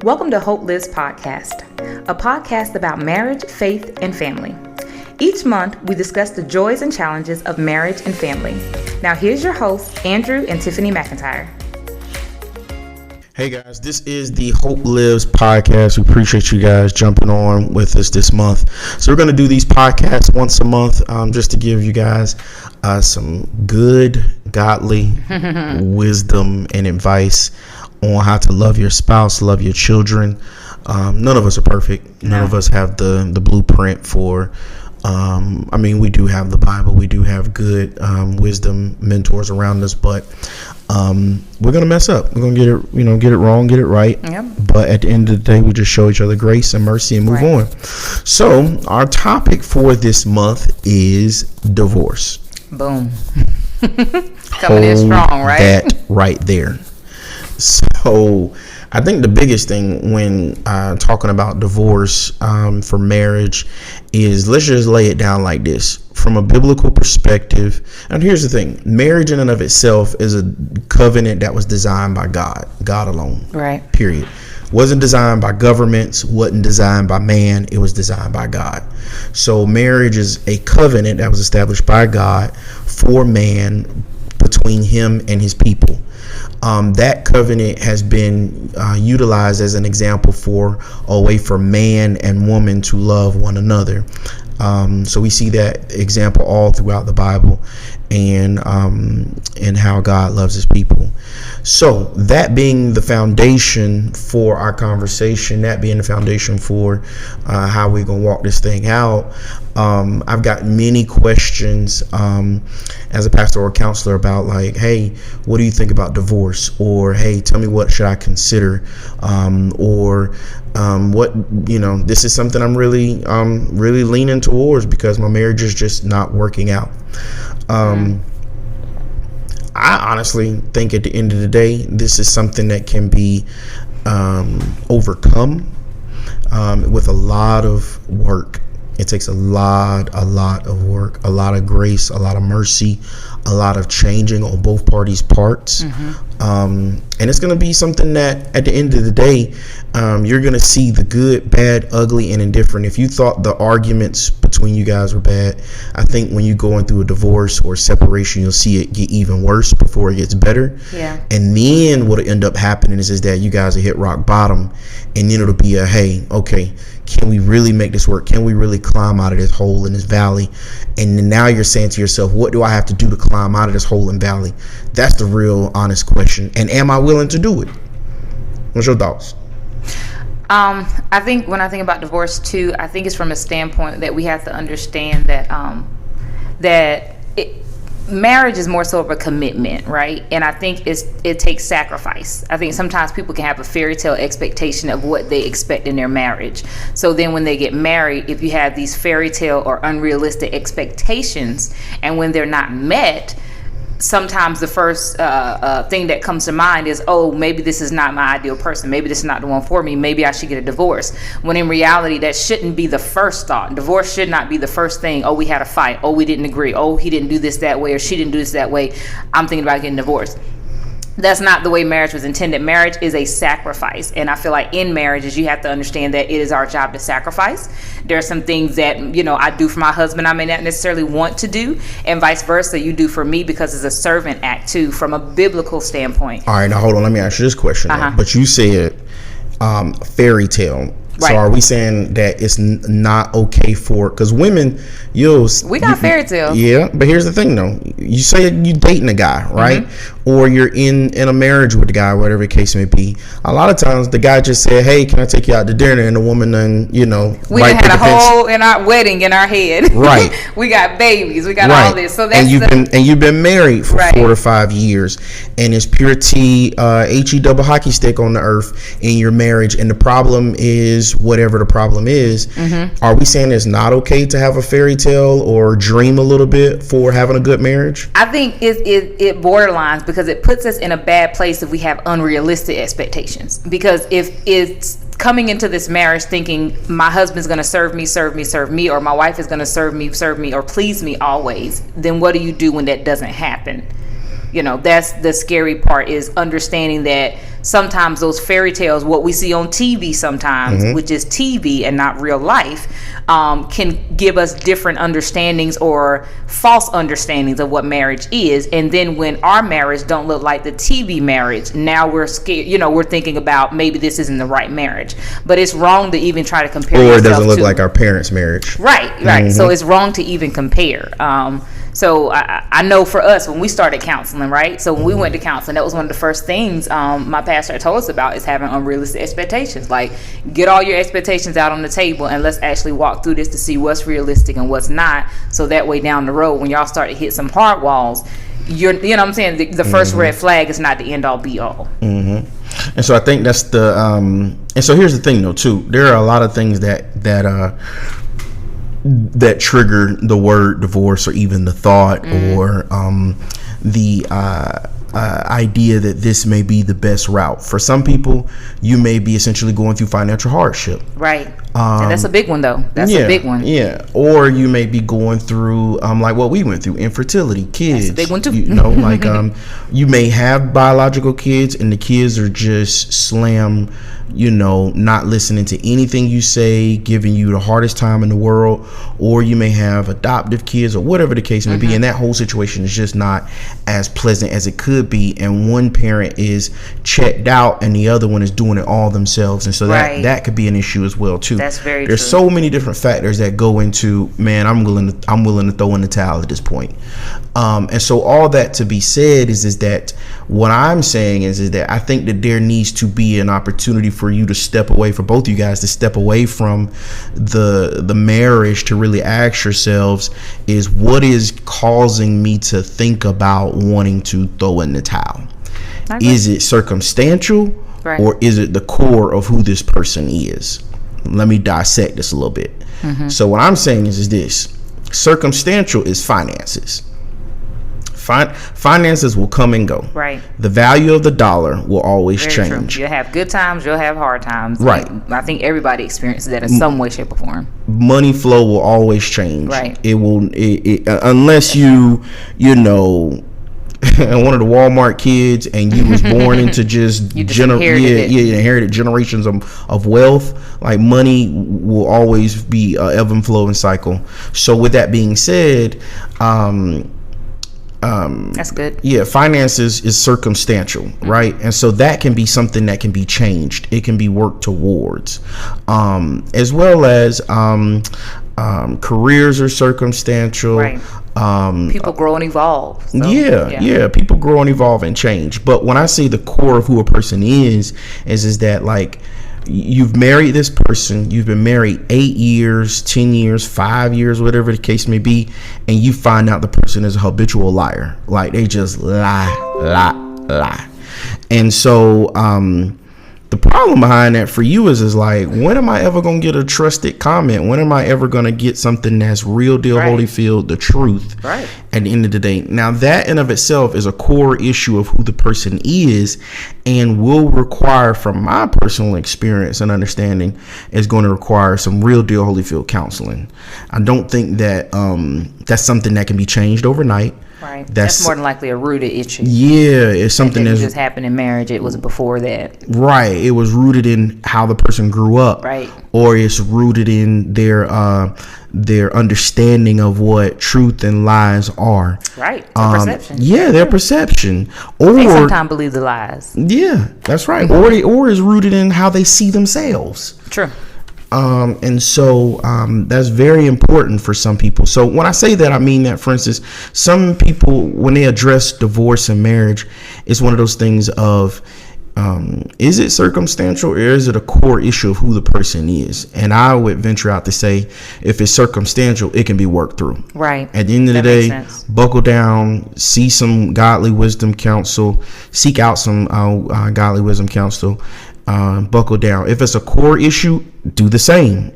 Welcome to Hope Lives Podcast, a podcast about marriage, faith, and family. Each month, we discuss the joys and challenges of marriage and family. Now, here's your hosts, Andrew and Tiffany McIntyre. Hey guys, this is the Hope Lives podcast. We appreciate you guys jumping on with us this month. So we're going to do these podcasts once a month just to give you guys some good, godly wisdom and advice on how to love your spouse, love your children. None of us are perfect. None of us have the blueprint for we do have the Bible. We do have good wisdom mentors around us, but we're gonna mess up. We're gonna get it wrong, get it right. Yep. But at the end of the day, we just show each other grace and mercy and move on. So our topic for this month is divorce. Boom. Coming in strong, right? That right there. So I think the biggest thing when talking about divorce for marriage is, let's just lay it down like this. From a biblical perspective, and here's the thing, marriage in and of itself is a covenant that was designed by God alone. Right. Period. Wasn't designed by governments, wasn't designed by man, it was designed by God. So marriage is a covenant that was established by God for man, between him and his people. That covenant has been utilized as an example for a way for man and woman to love one another. So we see that example all throughout the Bible and how God loves his people. So that being the foundation for our conversation, that being the foundation for how we're going to walk this thing out, I've got many questions as a pastor or counselor about like, hey, what do you think about divorce? Or, hey, tell me what should I consider? This is something I'm really leaning towards because my marriage is just not working out. I honestly think at the end of the day, this is something that can be overcome with a lot of work. It takes a lot of work, a lot of grace, a lot of mercy, a lot of changing on both parties' parts. And it's going to be something that at the end of the day, you're going to see the good, bad, ugly, and indifferent. If you thought the arguments between you guys were bad, I think when you're going through a divorce or separation, you'll see it get even worse before it gets better. Yeah. And then what'll end up happening is that you guys will hit rock bottom, and then it'll be a, hey, okay, can we really make this work? Can we really climb out of this hole in this valley? And then now you're saying to yourself, what do I have to do to climb out of this hole and valley? That's the real honest question. And am I willing to do it? What's your thoughts? I think when I think about divorce too, I think it's from a standpoint that we have to understand that marriage is more so of a commitment, right? And I think it takes sacrifice. I think sometimes people can have a fairy tale expectation of what they expect in their marriage. So then when they get married, if you have these fairy tale or unrealistic expectations, and when they're not met, sometimes the first thing that comes to mind is, oh, maybe this is not my ideal person. Maybe this is not the one for me. Maybe I should get a divorce. When in reality, that shouldn't be the first thought. Divorce should not be the first thing. Oh, we had a fight. Oh, we didn't agree. Oh, he didn't do this that way, or she didn't do this that way. I'm thinking about getting divorced. That's not the way marriage was intended. Marriage is a sacrifice. And I feel like in marriages, you have to understand that it is our job to sacrifice. There are some things that, I do for my husband I may not necessarily want to do, and vice versa, you do for me, because it's a servant act too, from a biblical standpoint. All right, now hold on. Let me ask you this question. But you said fairy tale. Right. So are we saying that it's not okay for, because women, we got fairy tale. Yeah, but here's the thing though. You say you dating a guy, right? Or you're in a marriage with the guy, whatever the case may be. A lot of times the guy just said, hey, can I take you out to dinner? And the woman then, we done had a hole in our wedding in our head. Right. We got babies. We got all this. So that's and you've been married for 4 to 5 years, and it's pure T HE double hockey stick on the earth in your marriage, and the problem is whatever the problem is. Are we saying it's not okay to have a fairy tale or dream a little bit for having a good marriage? I think it borderlines, because it puts us in a bad place if we have unrealistic expectations. Because if it's coming into this marriage thinking my husband's going to serve me, or my wife is going to serve me, or please me always, then what do you do when that doesn't happen? That's the scary part, is understanding that sometimes those fairy tales, what we see on TV sometimes, which is TV and not real life, can give us different understandings or false understandings of what marriage is. And then when our marriage don't look like the TV marriage, now we're scared, we're thinking about maybe this isn't the right marriage. But it's wrong to even try to compare or it yourself doesn't look to, like our parents' marriage. right. So it's wrong to even compare. So I know for us, when we started counseling, right? So when we went to counseling, that was one of the first things my pastor told us about, is having unrealistic expectations. Like, get all your expectations out on the table and let's actually walk through this to see what's realistic and what's not. So that way down the road, when y'all start to hit some hard walls, you know what I'm saying? The first red flag is not the end all be all. And so I think that's the, and so here's the thing though too, there are a lot of things that trigger the word divorce, or even the thought, or the idea that this may be the best route. For some people, you may be essentially going through financial hardship. Right. And that's a big one though. That's a big one. Yeah. Or you may be going through like what we went through, infertility, kids. That's a big one too. Like you may have biological kids and the kids are just slam, not listening to anything you say, giving you the hardest time in the world. Or you may have adoptive kids, or whatever the case may be, and that whole situation is just not as pleasant as it could be, and one parent is checked out and the other one is doing it all themselves, and so that could be an issue as well too. That's very There's true. so many different factors that go into, man, I'm willing to throw in the towel at this point. And so all that to be said is that what I'm saying is that I think that there needs to be an opportunity for you to step away, for both of you guys to step away from the marriage, to really ask yourselves, is what is causing me to think about wanting to throw in the towel? Is it circumstantial, or is it the core of who this person is? Let me dissect this a little bit. So what I'm saying is this: circumstantial is finances. Finances will come and go. Right. The value of the dollar will always change. True. You'll have good times, you'll have hard times. Right. I think everybody experiences that in some way, shape, or form. Money flow will always change. Right. It will, unless you one of the Walmart kids and you was born into just inherited generations of wealth. Like, money will always be an ebb and flowing cycle. So with that being said, that's good. Yeah, finances is circumstantial, right? And so that can be something that can be changed. It can be worked towards, as well as careers are circumstantial. Right. People grow and evolve. So, yeah, people grow and evolve and change. But when I say the core of who a person is that, like, you've married this person, you've been married 8 years, 10 years, 5 years, whatever the case may be, and you find out the person is a habitual liar. Like, they just lie. And so the problem behind that for you is like, when am I ever gonna get a trusted comment? When am I ever gonna get something that's real deal, Holyfield, the truth? Right. At the end of the day. Now, that in of itself is a core issue of who the person is, and will require, from my personal experience and understanding, is going to require some real deal Holyfield counseling. I don't think that that's something that can be changed overnight. Right. That's more than likely a rooted issue. Yeah, it's something that just happened in marriage. It was before that. Right. It was rooted in how the person grew up. Right. Or it's rooted in their understanding of what truth and lies are. Right. Perception. Yeah, their perception. Or they sometimes believe the lies. Yeah, that's right. Or is rooted in how they see themselves. True. And so that's very important for some people. So when I say that, I mean that, for instance, some people, when they address divorce and marriage, it's one of those things of, is it circumstantial, or is it a core issue of who the person is? And I would venture out to say, if it's circumstantial, it can be worked through. Right. At the end of the day, buckle down, see some godly wisdom counsel, seek out some godly wisdom counsel. Buckle down. If it's a core issue, do the same.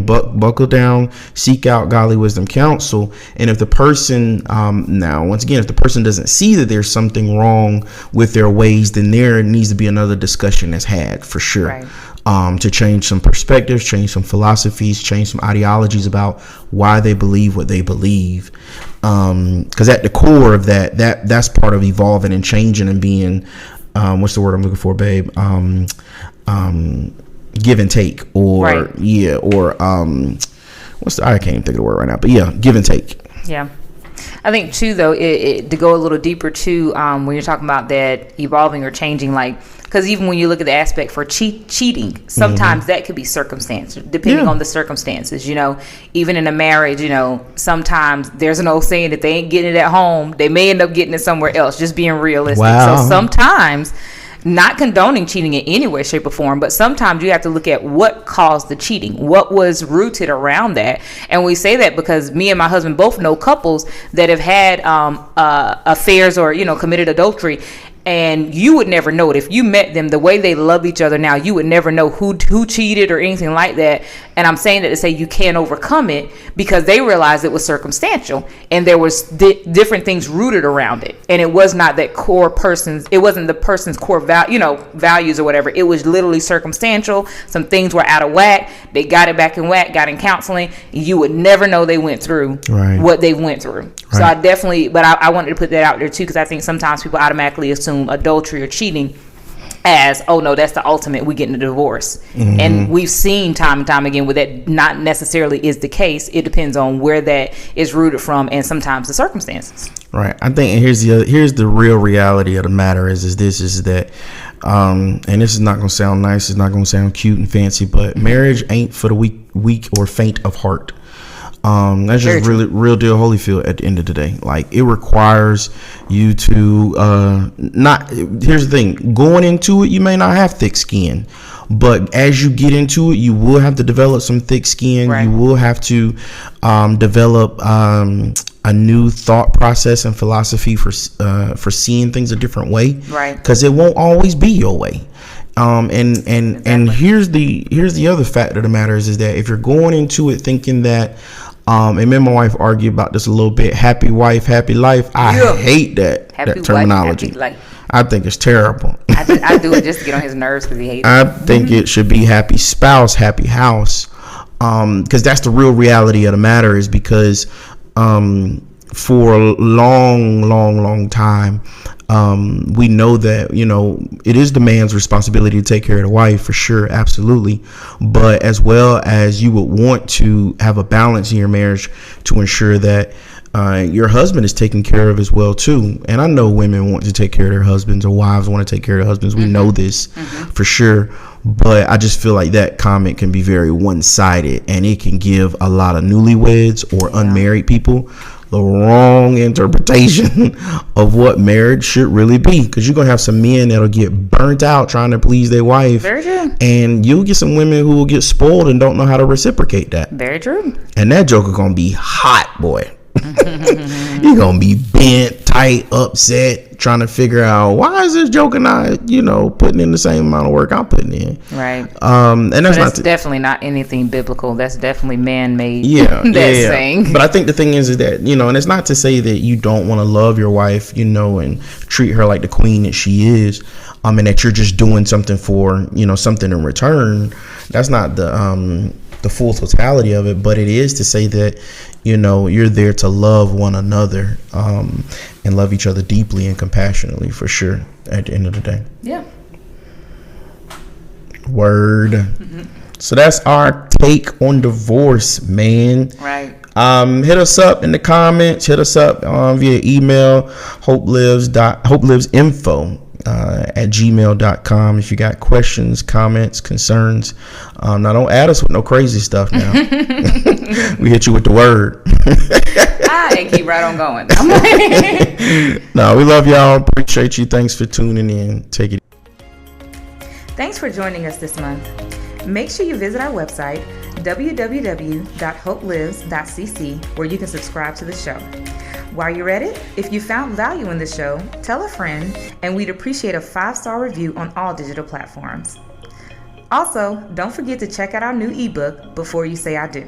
Buckle down, seek out godly wisdom counsel. And if the person, now once again, if the person doesn't see that there's something wrong with their ways, then there needs to be another discussion that's had, for sure. Right. To change some perspectives, change some philosophies, change some ideologies about why they believe what they believe. Because at the core of that's part of evolving and changing and being what's the word I'm looking for, babe? Give and take, or Right. I can't even think of the word right now, but yeah, give and take. Yeah. I think too, though, to go a little deeper too, when you're talking about that evolving or changing, like, because even when you look at the aspect for cheating, sometimes that could be circumstance, depending on the circumstances. Even in a marriage, sometimes there's an old saying that they ain't getting it at home, they may end up getting it somewhere else. Just being realistic. Wow. So sometimes, not condoning cheating in any way, shape, or form, but sometimes you have to look at what caused the cheating, what was rooted around that. And we say that because me and my husband both know couples that have had affairs or committed adultery, and you would never know it if you met them. The way they love each other now, you would never know who cheated or anything like that. And I'm saying that to say you can't overcome it because they realized it was circumstantial and there was different things rooted around it, and it was not that it wasn't the person's core values or whatever. It was literally circumstantial. Some things were out of whack. They got it back in whack, got in counseling. You would never know they went through what they went through. Right. So I definitely, but I wanted to put that out there too, because I think sometimes people automatically assume adultery or cheating as, oh no, that's the ultimate, we getting a divorce. And we've seen time and time again where that not necessarily is the case. It depends on where that is rooted from and sometimes the circumstances. Right. I think, and here's the real reality of the matter is that and this is not going to sound nice, it's not going to sound cute and fancy, but marriage ain't for the weak or faint of heart. That's just really real deal Holyfield at the end of the day. Like, it requires you to here's the thing, going into it, you may not have thick skin, but as you get into it, you will have to develop some thick skin. Right. You will have to develop a new thought process and philosophy for seeing things a different way. Right. Because it won't always be your way. And here's the other fact of the matter is that if you're going into it thinking that and me and my wife argue about this a little bit, happy wife, happy life, I hate that terminology. Happy life. I think it's terrible. I do it just to get on his nerves because he hates it. I think it should be happy spouse, happy house, because that's the real reality of the matter is because for a long time, we know that, it is the man's responsibility to take care of the wife, for sure, absolutely. But as well as you would want to have a balance in your marriage to ensure that your husband is taken care of as well too. And I know women want to take care of their husbands, or wives want to take care of their husbands. We know this for sure. But I just feel like that comment can be very one-sided, and it can give a lot of newlyweds or unmarried people the wrong interpretation of what marriage should really be. Because you're going to have some men that'll get burnt out trying to please their wife. Very true. And you'll get some women who will get spoiled and don't know how to reciprocate that. Very true. And that joker going to be hot, boy. You're going to be bent, tight, upset, trying to figure out, why is this joker not, putting in the same amount of work I'm putting in? Right. And that's definitely not anything biblical. That's definitely man-made. Yeah. Saying. But I think the thing is that, and it's not to say that you don't want to love your wife, and treat her like the queen that she is, and that you're just doing something for, something in return. That's not the full totality of it, but it is to say that, you're there to love one another, and love each other deeply and compassionately, for sure, at the end of the day. Yeah. Word. So that's our take on divorce, man. Right. Hit us up in the comments. Hit us up via email, hopelivesinfo at gmail.com if you got questions, comments, concerns. Now, don't add us with no crazy stuff now. We hit you with the word. And keep right on going. No, we love y'all. Appreciate you. Thanks for tuning in. Take it. Thanks for joining us this month. Make sure you visit our website, www.hopelives.cc, where you can subscribe to the show. While you're at it, if you found value in the show, tell a friend, and we'd appreciate a 5-star review on all digital platforms. Also, don't forget to check out our new ebook, Before You Say I Do.